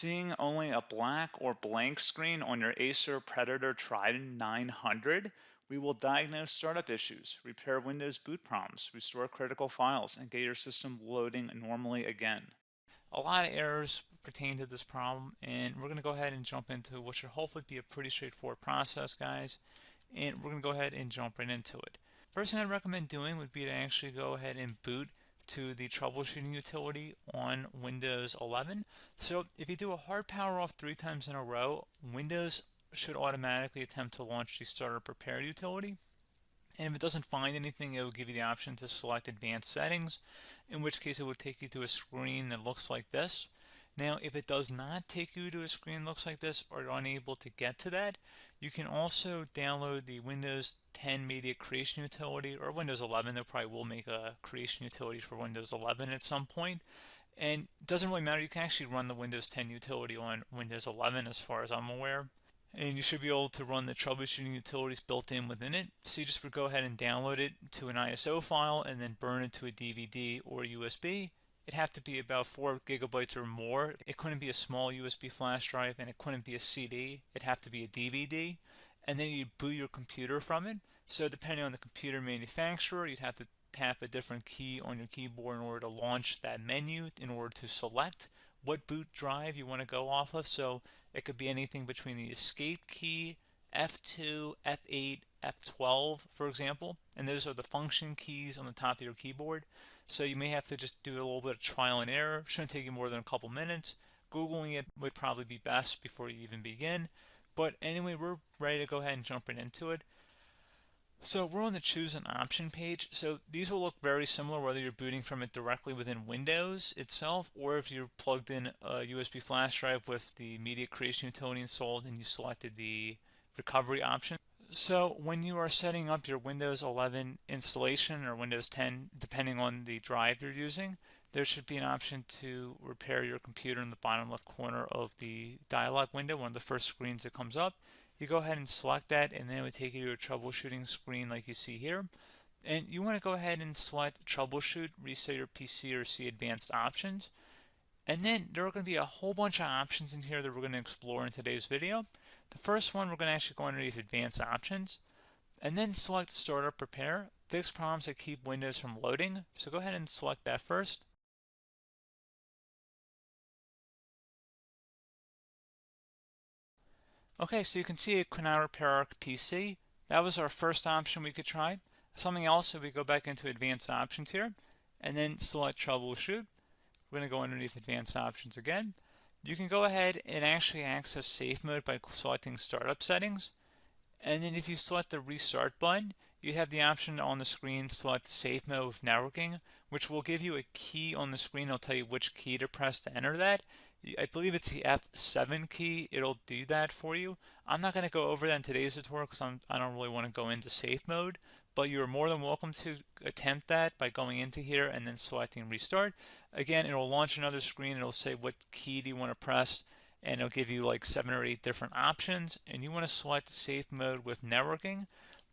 Seeing only a black or blank screen on your Acer Predator Triton 900, we will diagnose startup issues, repair Windows boot problems, restore critical files, and get your system loading normally again. A lot of errors pertain to this problem, and we're going to go ahead and jump into what should hopefully be a pretty straightforward process, guys. And we're going to go ahead and jump right into it. First thing I'd recommend doing would be to actually go ahead and boot to the troubleshooting utility on Windows 11. So if you do a hard power off 3 times in a row, Windows should automatically attempt to launch the startup prepare utility. And if it doesn't find anything, it will give you the option to select advanced settings, in which case it will take you to a screen that looks like this. Now, if it does not take you to a screen that looks like this, or you're unable to get to that, you can also download the Windows 10 Media Creation Utility, or Windows 11. They probably will make a creation utility for Windows 11 at some point. And it doesn't really matter. You can actually run the Windows 10 utility on Windows 11 as far as I'm aware. And you should be able to run the troubleshooting utilities built in within it. So you just would go ahead and download it to an ISO file and then burn it to a DVD or USB. It'd have to be about 4 gigabytes or more. It couldn't be a small USB flash drive, and it couldn't be a CD. It'd have to be a DVD. And then you'd boot your computer from it. So depending on the computer manufacturer, you'd have to tap a different key on your keyboard in order to launch that menu, in order to select what boot drive you want to go off of. So it could be anything between the escape key, F2, F8, F12, for example, and those are the function keys on the top of your keyboard. So you may have to just do a little bit of trial and error. Shouldn't take you more than a couple minutes. Googling it would probably be best before you even begin. But anyway, we're ready to go ahead and jump right into it. So we're on the choose an option page. So these will look very similar whether you're booting from it directly within Windows itself, or if you're plugged in a USB flash drive with the media creation utility installed and you selected the recovery option. So when you are setting up your Windows 11 installation or Windows 10, depending on the drive you're using, there should be an option to repair your computer in the bottom left corner of the dialog window, one of the first screens that comes up. You go ahead and select that, and then it would take you to a troubleshooting screen like you see here. And you want to go ahead and select troubleshoot, reset your PC, or see advanced options. And then there are going to be a whole bunch of options in here that we're going to explore in today's video. The first one, we're going to actually go underneath advanced options and then select startup prepare, fix problems that keep Windows from loading. So go ahead and select that first. Okay, so you can see it could not repair our PC. That was our first option we could try. Something else, if we go back into advanced options here and then select troubleshoot, we're going to go underneath advanced options again. You can go ahead and actually access safe mode by selecting startup settings. And then if you select the restart button, you have the option on the screen select safe mode with networking, which will give you a key on the screen. It'll tell you which key to press to enter that. I believe it's the F7 key. It'll do that for you. I'm not going to go over that in today's tutorial because I don't really want to go into safe mode, but you're more than welcome to attempt that by going into here and then selecting restart. Again, it'll launch another screen. It'll say what key do you want to press, and it'll give you like 7 or 8 different options, and you want to select safe mode with networking.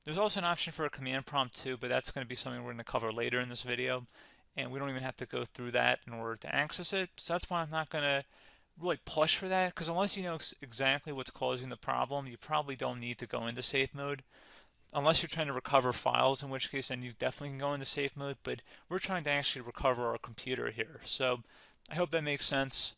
There's also an option for a command prompt too, but that's going to be something we're going to cover later in this video, and we don't even have to go through that in order to access it. So that's why I'm not going to really push for that, because unless you know exactly what's causing the problem, you probably don't need to go into safe mode. Unless you're trying to recover files, in which case then you definitely can go into safe mode, but we're trying to actually recover our computer here. So I hope that makes sense.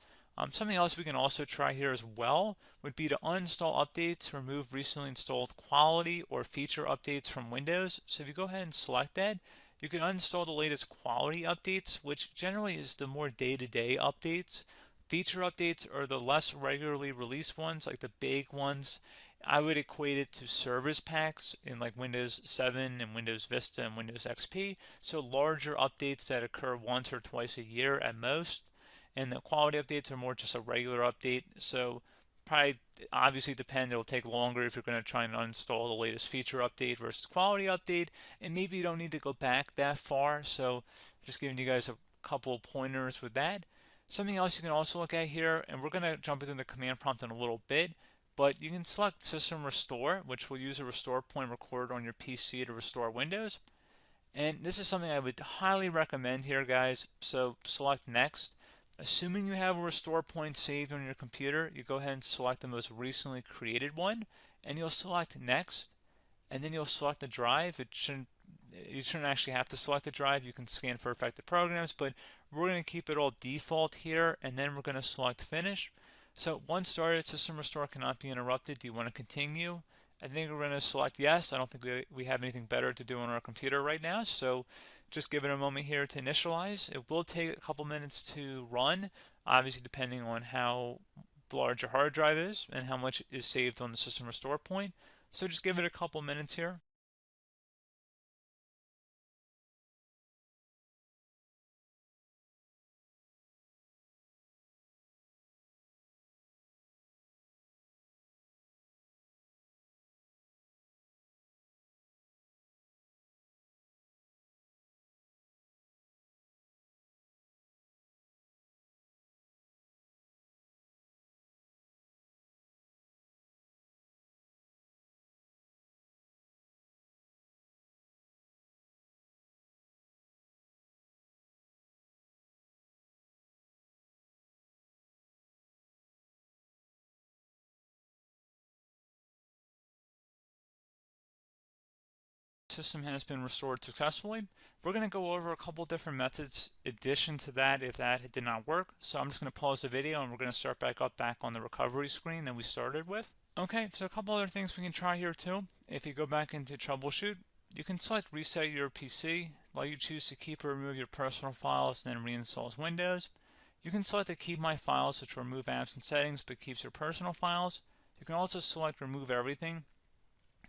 Something else we can also try here as well would be to uninstall updates, remove recently installed quality or feature updates from Windows. So if you go ahead and select that, you can uninstall the latest quality updates, which generally is the more day-to-day updates. Feature updates are the less regularly released ones, like the big ones. I would equate it to service packs in like Windows 7 and Windows Vista and Windows XP. So larger updates that occur once or twice a year at most. And the quality updates are more just a regular update. So probably obviously depend, it'll take longer if you're going to try and uninstall the latest feature update versus quality update. And maybe you don't need to go back that far. So just giving you guys a couple of pointers with that. Something else you can also look at here, and we're going to jump into the command prompt in a little bit, but you can select System Restore, which will use a restore point recorded on your PC to restore Windows. And this is something I would highly recommend here, guys. So select Next. Assuming you have a restore point saved on your computer, you go ahead and select the most recently created one, and you'll select next, and then you'll select the drive. You shouldn't actually have to select the drive. You can scan for affected programs, but we're going to keep it all default here, and then we're going to select finish. So once started, system restore cannot be interrupted. Do you want to continue? I think we're going to select yes. I don't think we have anything better to do on our computer right now, so just give it a moment here to initialize. It will take a couple minutes to run, obviously depending on how large your hard drive is and how much is saved on the system restore point. So just give it a couple minutes here. System has been restored successfully. We're going to go over a couple different methods in addition to that if that did not work. So I'm just going to pause the video and we're going to start back on the recovery screen that we started with. Okay, so a couple other things we can try here too. If you go back into troubleshoot, you can select reset your PC, while you choose to keep or remove your personal files and then reinstalls Windows. You can select to keep my files, which will remove apps and settings but keeps your personal files. You can also select remove everything,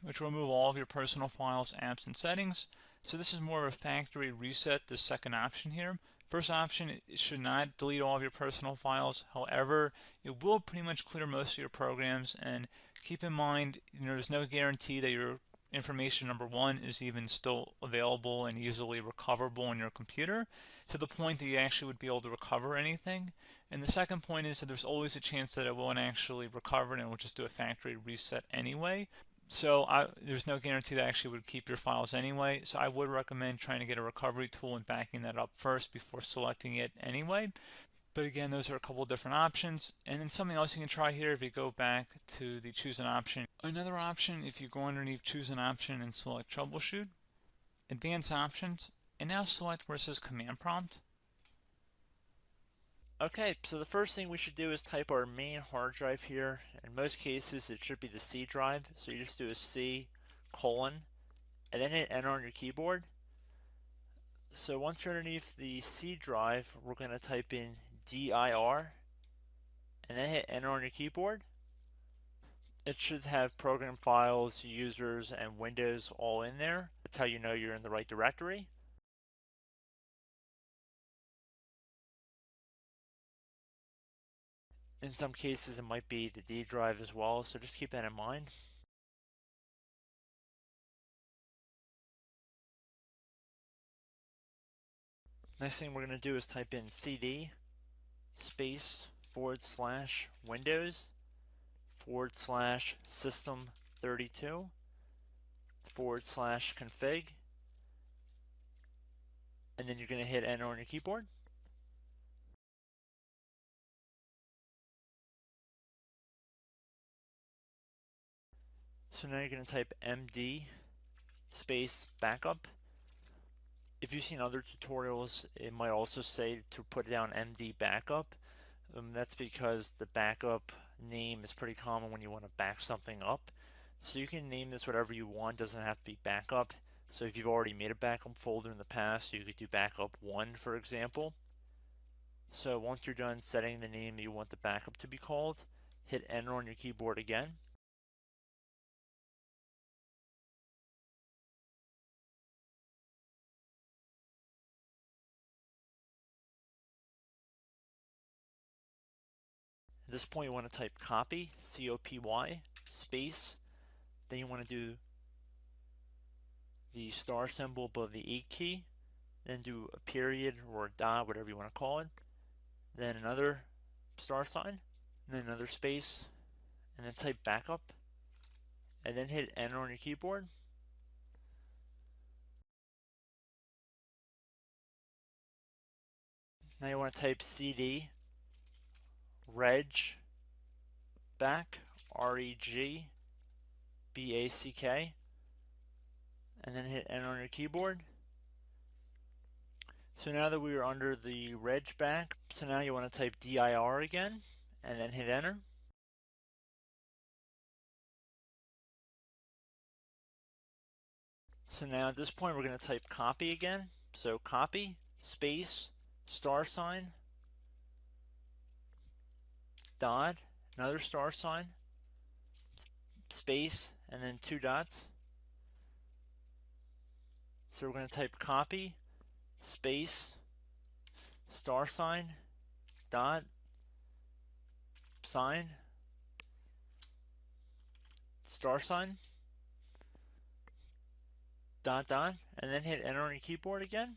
which will remove all of your personal files, apps, and settings. So this is more of a factory reset, the second option here. First option, it should not delete all of your personal files. However, it will pretty much clear most of your programs, and keep in mind, there's no guarantee that your information, number one, is even still available and easily recoverable on your computer to the point that you actually would be able to recover anything. And the second point is that there's always a chance that it won't actually recover and it will just do a factory reset anyway. So there's no guarantee that actually would keep your files anyway. So I would recommend trying to get a recovery tool and backing that up first before selecting it anyway. But again, those are a couple different options. And then something else you can try here if you go back to the choose an option. Another option, if you go underneath choose an option and select troubleshoot, advanced options, and now select where it says command prompt. Okay, so the first thing we should do is type our main hard drive here. In most cases, it should be the C drive. So you just do a C colon and then hit enter on your keyboard. So once you're underneath the C drive, we're going to type in dir and then hit enter on your keyboard. It should have program files, users, and Windows all in there. That's how you know you're in the right directory. In some cases, it might be the D drive as well, so just keep that in mind. Next thing we're going to do is type in cd space / Windows / system 32 / config, and then you're going to hit enter on your keyboard. So now you're going to type md space backup. If you've seen other tutorials, it might also say to put down md backup. That's because the backup name is pretty common when you want to back something up. So you can name this whatever you want, doesn't have to be backup. So if you've already made a backup folder in the past, you could do backup 1, for example. So once you're done setting the name you want the backup to be called, hit enter on your keyboard again. At this point you want to type copy, C-O-P-Y, space, then you want to do the star symbol above the 8 key, then do a period or a dot, whatever you want to call it, then another star sign, and then another space, and then type backup, and then hit enter on your keyboard. Now you want to type cd reg back, REGBACK, and then hit enter on your keyboard. So now that we are under the reg back, so now you want to type dir again, and then hit enter. So now at this point we're going to type copy again. So copy, space, $, dot, another $, space, and then 2 dots. So we're going to type copy, space, $, dot, sign, $, dot, dot, and then hit enter on your keyboard again.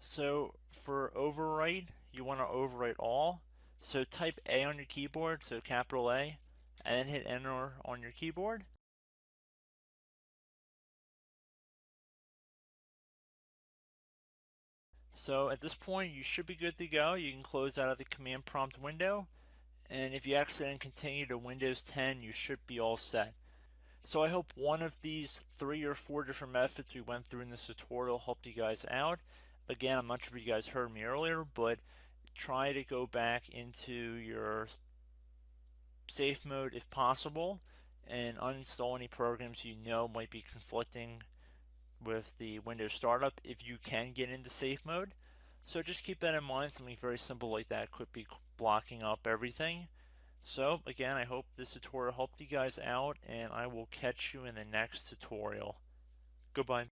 So for overwrite, you want to overwrite all. So type A on your keyboard, so capital A, and then hit enter on your keyboard. So at this point, you should be good to go. You can close out of the command prompt window, and if you accidentally continue to Windows 10, you should be all set. So I hope one of these 3 or 4 different methods we went through in this tutorial helped you guys out. Again, I'm not sure if you guys heard me earlier, but try to go back into your safe mode if possible and uninstall any programs you know might be conflicting with the Windows startup if you can get into safe mode. So just keep that in mind. Something very simple like that could be blocking up everything. So again, I hope this tutorial helped you guys out, and I will catch you in the next tutorial. Goodbye.